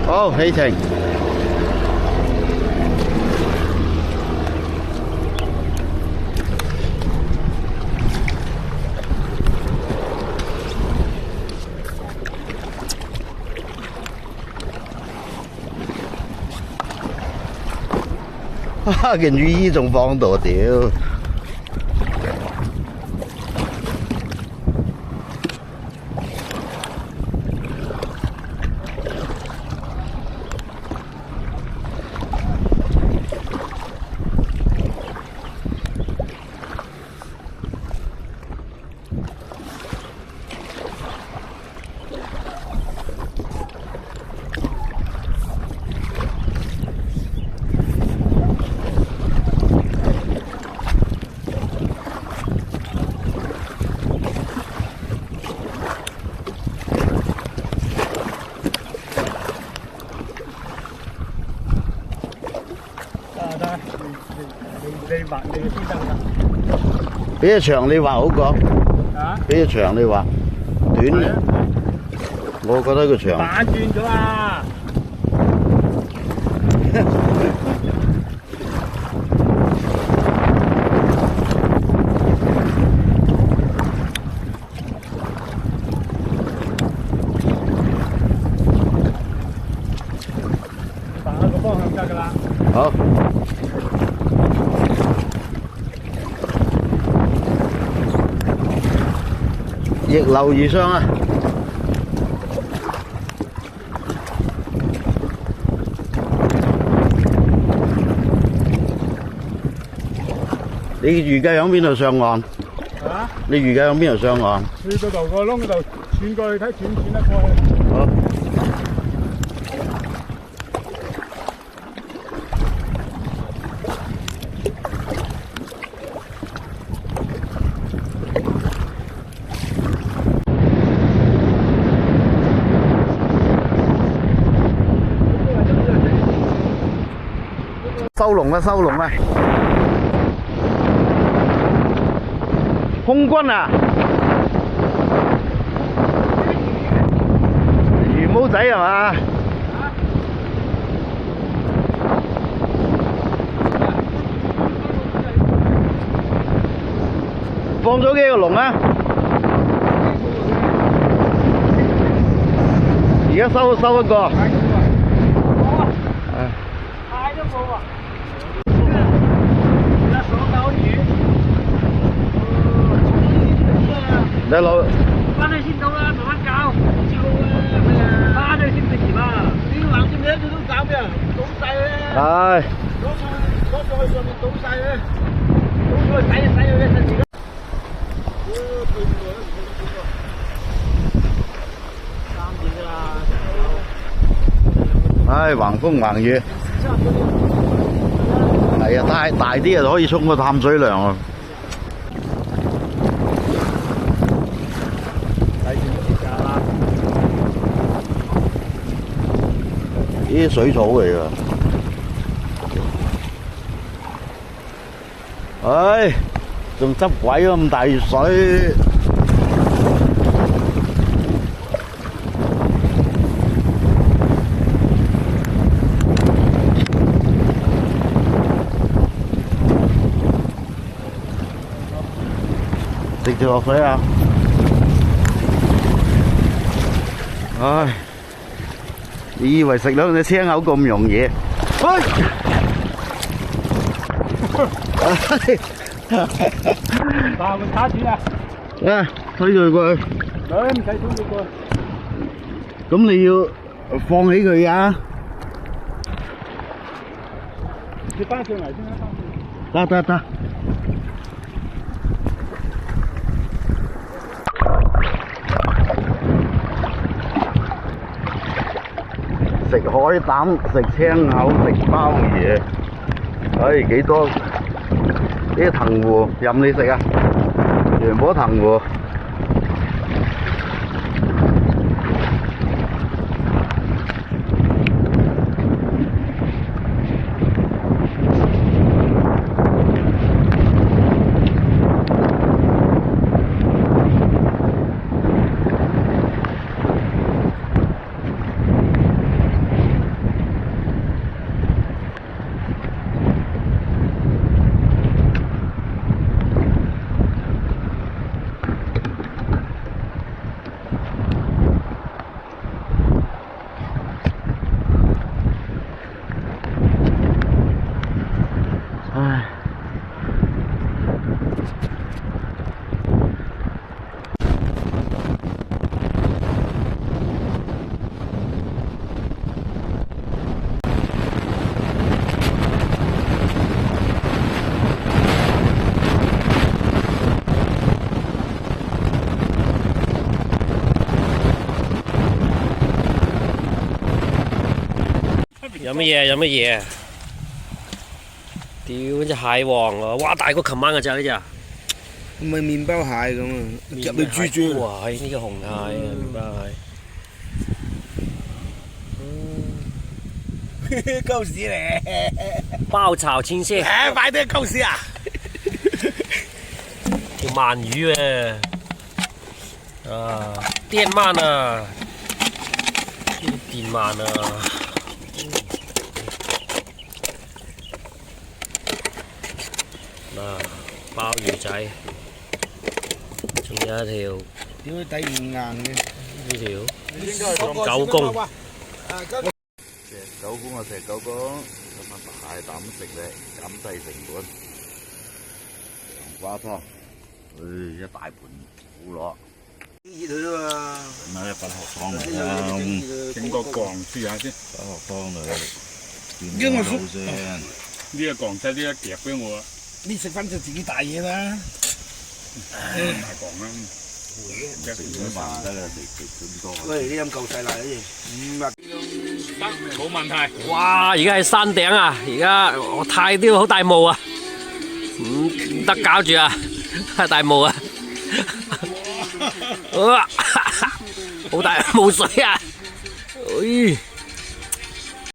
好，起程。件雨衣仲放度，屌！你畫你嘅先得㗎。比較長你畫好過。啊？比較長你畫，短我覺得佢長。反轉咗啊！反個方向得㗎啦。好。逆流而上啊！你預計響邊度上岸？啊？你預計響邊度上岸？去嗰度個窿嗰度轉過去睇，轉得過去。好。收籠啦，收籠啦！空軍啊！魚毛仔係嘛？放咗幾個籠啊？而家收一個。你攞翻去先到啦，慢慢搞。翻去先食鹽啊！你橫掂你一度都搞咩啊？倒晒佢啦！係。攞上去上面倒晒佢，倒咗去洗一洗佢嘅陣時。唉，橫風橫雨。係啊，大啲就可以沖個淡水涼啊！呢啲水草嚟㗎。唉，仲執鬼咁大水。直接落水啊！唉，你以為食兩隻青口咁容易？哎！大碗叉子啊！啊，推佢過去。唔使推佢過去。咁你要放起佢啊！你翻上嚟先啦，得。食海膽，食青口，食鮑魚，唉，幾多啲藤壺任你食啊！全部都藤壺。唉，有乜嘢？有乜嘢？屌，隻蟹王啊！哇，大過琴晚嘅咋呢只？唔係麵包蟹咁啊，入去豬豬。哇！呢個紅蟹啊，麵包蟹。鳩屎嚟！爆炒青蟹，誒，買啲鳩屎啊！條鰻魚啊，電鰻啊，電鰻啊。嗱，鮑魚仔，仲有一條點解底唔硬嘅？呢條狗公，石狗公啊石狗公，咁啊大膽食咧，減低成本。黃瓜湯，唉，一大盤好攞。熱佢啊嘛！咁啊，粉學湯嚟啦，整個降試下先。粉學湯嚟，見好先。呢個降仔呢一夾俾我。你食翻就自己大嘢啦。大降啦。食咗飯得啦，食咁多。喂，你飲夠晒啦，你500得，冇問題。哇！而家係山頂啊，而家我太啲好大霧啊，唔得搞住啊，太大霧啊！哇，好大霧水啊！哎〜